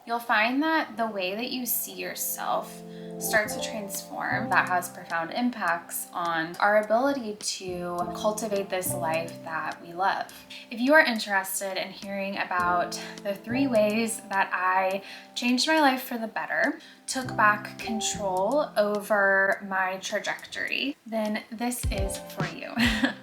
you'll find that the way that you see yourself starts to transform. That has profound impacts on our ability to cultivate this life that we love. If you are interested in hearing about the 3 ways that I changed my life for the better, took back control over my trajectory, then this is for you.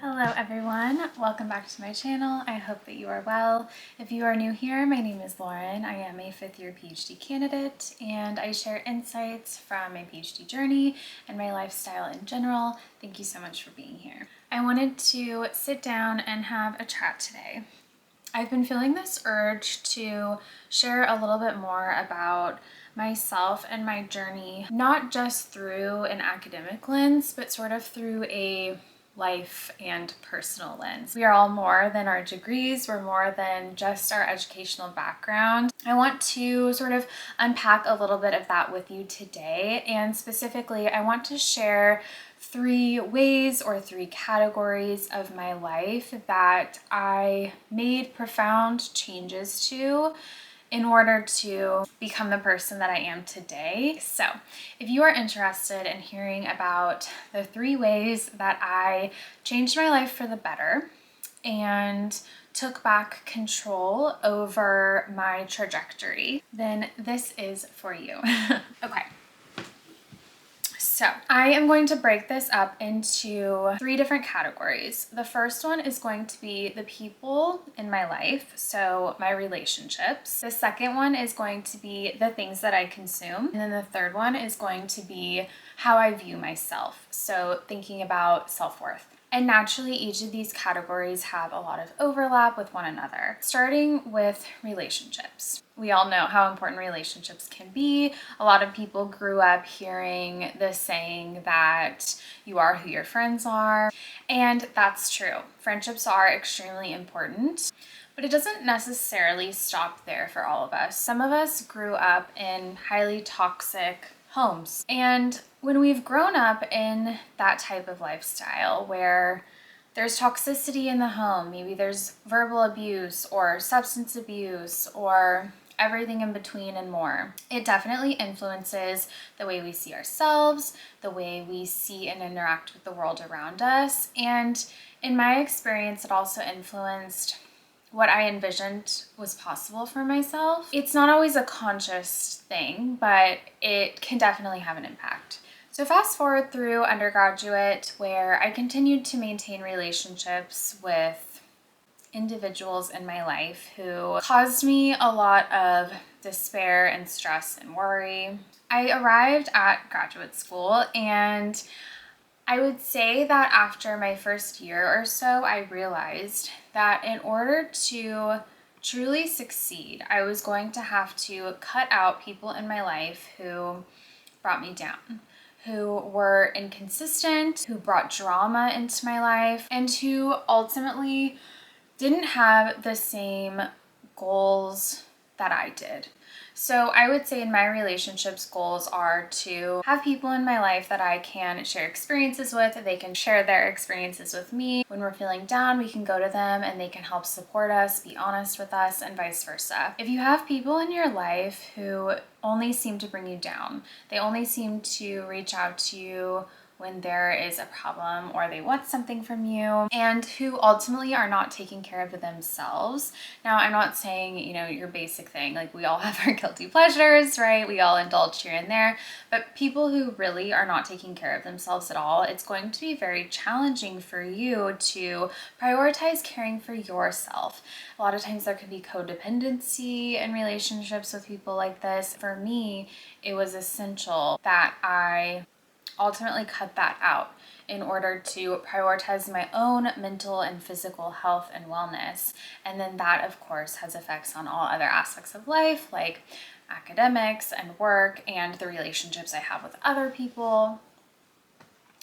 Hello everyone, welcome back to my channel. I hope that you are well. If you are new here, my name is Lauren. I am a 5th year PhD candidate and I share insights from my PhD journey and my lifestyle in general. Thank you so much for being here. I wanted to sit down and have a chat today. I've been feeling this urge to share a little bit more about myself and my journey, not just through an academic lens, but sort of through a life and personal lens. We are all more than our degrees. We're more than just our educational background. I want to sort of unpack a little bit of that with you today. And specifically, I want to share 3 ways or 3 categories of my life that I made profound changes to in order to become the person that I am today. So if you are interested in hearing about the 3 ways that I changed my life for the better and took back control over my trajectory, then this is for you. Okay. So I am going to break this up into 3 different categories. The first one is going to be the people in my life, so my relationships. The second one is going to be the things that I consume. And then the third one is going to be how I view myself. So thinking about self-worth. And naturally, each of these categories have a lot of overlap with one another. Starting with relationships. We all know how important relationships can be. A lot of people grew up hearing the saying that you are who your friends are. And that's true. Friendships are extremely important. But it doesn't necessarily stop there for all of us. Some of us grew up in highly toxic homes. And when we've grown up in that type of lifestyle where there's toxicity in the home, maybe there's verbal abuse or substance abuse or everything in between and more, it definitely influences the way we see ourselves, the way we see and interact with the world around us. And in my experience, it also influenced what I envisioned was possible for myself. It's not always a conscious thing, but it can definitely have an impact. So fast forward through undergraduate, where I continued to maintain relationships with individuals in my life who caused me a lot of despair and stress and worry. I arrived at graduate school, and I would say that after my first year or so, I realized that in order to truly succeed, I was going to have to cut out people in my life who brought me down, who were inconsistent, who brought drama into my life, and who ultimately didn't have the same goals that I did. So I would say in my relationships, goals are to have people in my life that I can share experiences with. They can share their experiences with me. When we're feeling down, we can go to them and they can help support us, be honest with us, and vice versa. If you have people in your life who only seem to bring you down, they only seem to reach out to you when there is a problem or they want something from you, and who ultimately are not taking care of themselves. Now, I'm not saying, your basic thing, like we all have our guilty pleasures, right? We all indulge here and there, but people who really are not taking care of themselves at all, it's going to be very challenging for you to prioritize caring for yourself. A lot of times there could be codependency in relationships with people like this. For me, it was essential that I ultimately cut that out in order to prioritize my own mental and physical health and wellness. And then that, of course, has effects on all other aspects of life, like academics and work and the relationships I have with other people.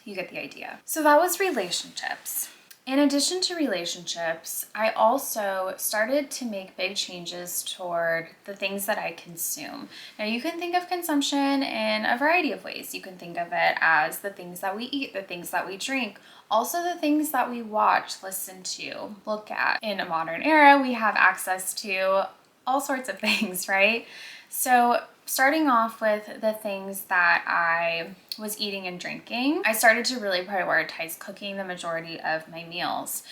You get the idea. So that was relationships. In addition to relationships, I also started to make big changes toward the things that I consume. Now, you can think of consumption in a variety of ways. You can think of it as the things that we eat, the things that we drink, also the things that we watch, listen to, look at. In a modern era, we have access to all sorts of things, right? So starting off with the things that I was eating and drinking, I started to really prioritize cooking the majority of my meals.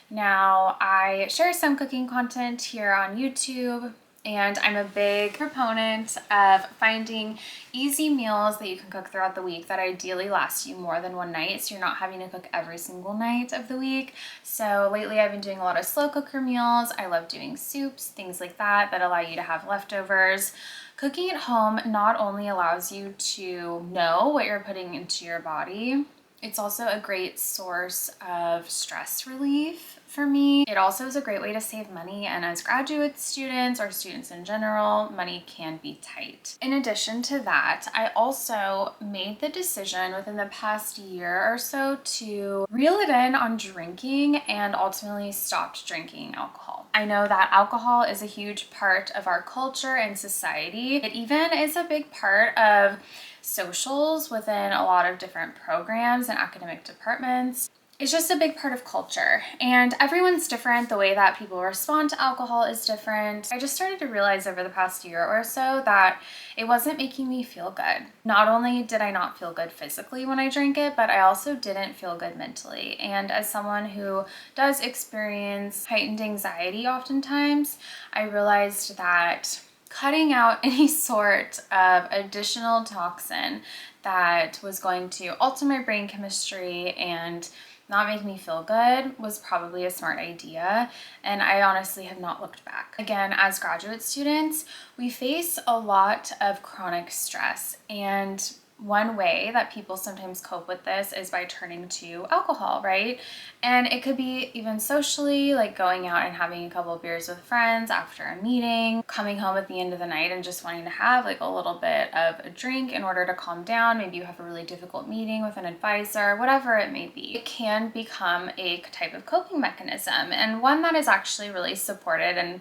Now, I share some cooking content here on YouTube, and I'm a big proponent of finding easy meals that you can cook throughout the week that ideally last you more than one night, so you're not having to cook every single night of the week. So lately I've been doing a lot of slow cooker meals. I love doing soups, things like that allow you to have leftovers. Cooking at home not only allows you to know what you're putting into your body, it's also a great source of stress relief for me. It also is a great way to save money, and as graduate students or students in general, money can be tight. In addition to that, I also made the decision within the past year or so to reel it in on drinking and ultimately stopped drinking alcohol. I know that alcohol is a huge part of our culture and society. It even is a big part of socials within a lot of different programs and academic departments. It's just a big part of culture, and everyone's different. The way that people respond to alcohol is different. I just started to realize over the past year or so that it wasn't making me feel good. Not only did I not feel good physically when I drank it, but I also didn't feel good mentally. And as someone who does experience heightened anxiety oftentimes, I realized that cutting out any sort of additional toxin that was going to alter my brain chemistry and not make me feel good was probably a smart idea, and I honestly have not looked back. Again, as graduate students, we face a lot of chronic stress, and one way that people sometimes cope with this is by turning to alcohol, right? And it could be even socially, like going out and having a couple of beers with friends after a meeting, coming home at the end of the night and just wanting to have like a little bit of a drink in order to calm down. Maybe you have a really difficult meeting with an advisor, whatever it may be. It can become a type of coping mechanism, and one that is actually really supported and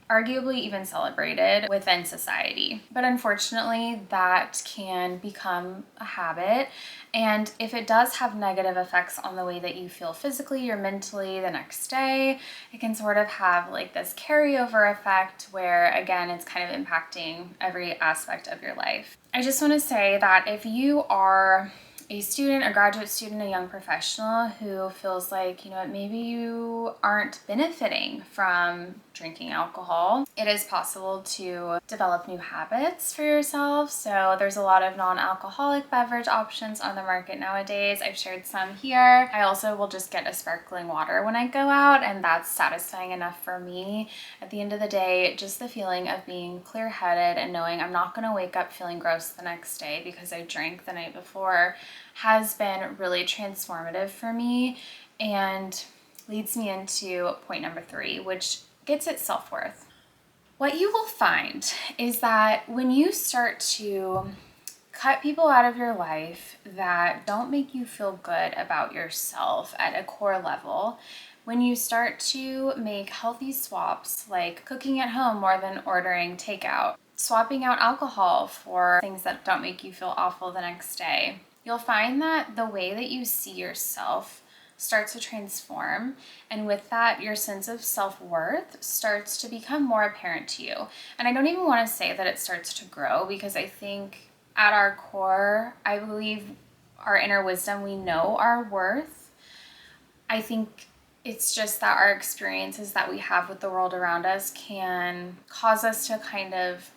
arguably even celebrated within society. But unfortunately, that can become a habit. And if it does have negative effects on the way that you feel physically or mentally the next day, it can sort of have like this carryover effect where, again, it's kind of impacting every aspect of your life. I just want to say that if you are a student, a graduate student, a young professional who feels like, maybe you aren't benefiting from drinking alcohol, it is possible to develop new habits for yourself. So there's a lot of non-alcoholic beverage options on the market nowadays. I've shared some here. I also will just get a sparkling water when I go out, and that's satisfying enough for me. At the end of the day, just the feeling of being clear-headed and knowing I'm not going to wake up feeling gross the next day because I drank the night before has been really transformative for me, and leads me into point number 3, which gets at self-worth. What you will find is that when you start to cut people out of your life that don't make you feel good about yourself at a core level, when you start to make healthy swaps like cooking at home more than ordering takeout, swapping out alcohol for things that don't make you feel awful the next day, you'll find that the way that you see yourself starts to transform, and with that, your sense of self-worth starts to become more apparent to you. And I don't even want to say that it starts to grow, because I think at our core, I believe our inner wisdom, we know our worth. I think it's just that our experiences that we have with the world around us can cause us to kind of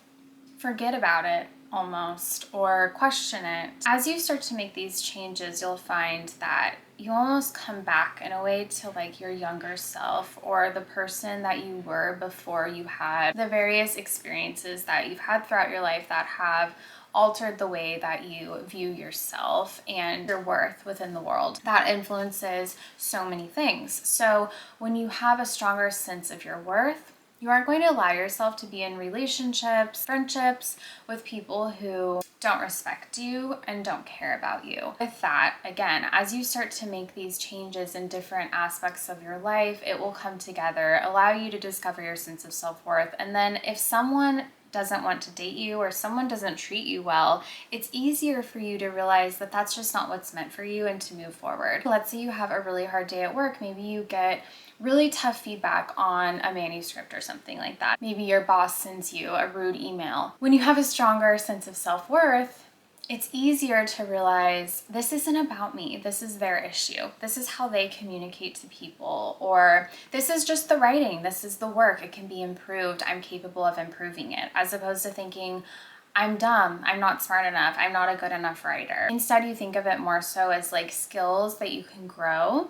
forget about it almost, or question it. As you start to make these changes, you'll find that you almost come back in a way to like your younger self, or the person that you were before you had the various experiences that you've had throughout your life that have altered the way that you view yourself and your worth within the world. That influences so many things. So when you have a stronger sense of your worth, you aren't going to allow yourself to be in relationships, friendships with people who don't respect you and don't care about you. With that, again, as you start to make these changes in different aspects of your life, it will come together, allow you to discover your sense of self-worth. And then if someone doesn't want to date you or someone doesn't treat you well, it's easier for you to realize that that's just not what's meant for you and to move forward. Let's say you have a really hard day at work. Maybe you get really tough feedback on a manuscript or something like that. Maybe your boss sends you a rude email. When you have a stronger sense of self-worth, it's easier to realize this isn't about me. This is their issue. This is how they communicate to people, or this is just the writing. This is the work. It can be improved. I'm capable of improving it, as opposed to thinking, I'm dumb, I'm not smart enough, I'm not a good enough writer. Instead, you think of it more so as like skills that you can grow,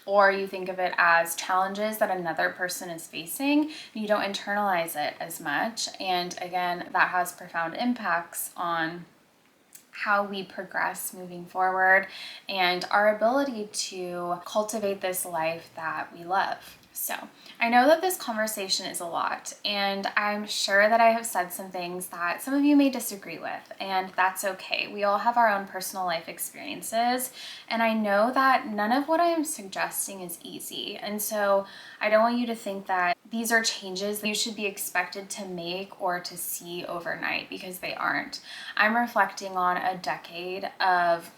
or you think of it as challenges that another person is facing, and you don't internalize it as much. And again, that has profound impacts on how we progress moving forward and our ability to cultivate this life that we love. So I know that this conversation is a lot, and I'm sure that I have said some things that some of you may disagree with, and that's okay. We all have our own personal life experiences, and I know that none of what I am suggesting is easy. And so I don't want you to think that these are changes that you should be expected to make or to see overnight, because they aren't. I'm reflecting on a decade of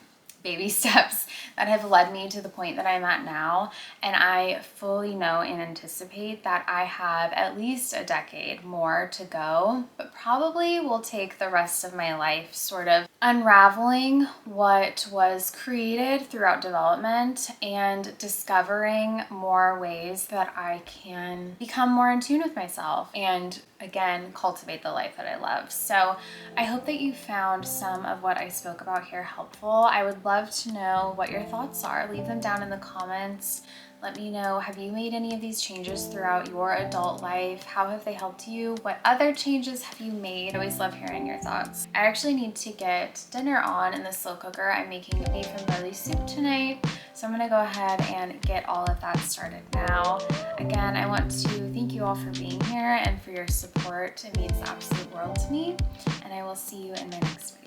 baby steps that have led me to the point that I'm at now. And I fully know and anticipate that I have at least a decade more to go, but probably will take the rest of my life sort of unraveling what was created throughout development and discovering more ways that I can become more in tune with myself and again, cultivate the life that I love. So I hope that you found some of what I spoke about here helpful. I would love to know what your thoughts are. Leave them down in the comments. Let me know, have you made any of these changes throughout your adult life? How have they helped you? What other changes have you made? I always love hearing your thoughts. I actually need to get dinner on in the slow cooker. I'm making beef and barley soup tonight, so I'm gonna go ahead and get all of that started now. Again, I want to thank you all for being here and for your support. It means the absolute world to me, and I will see you in my next video.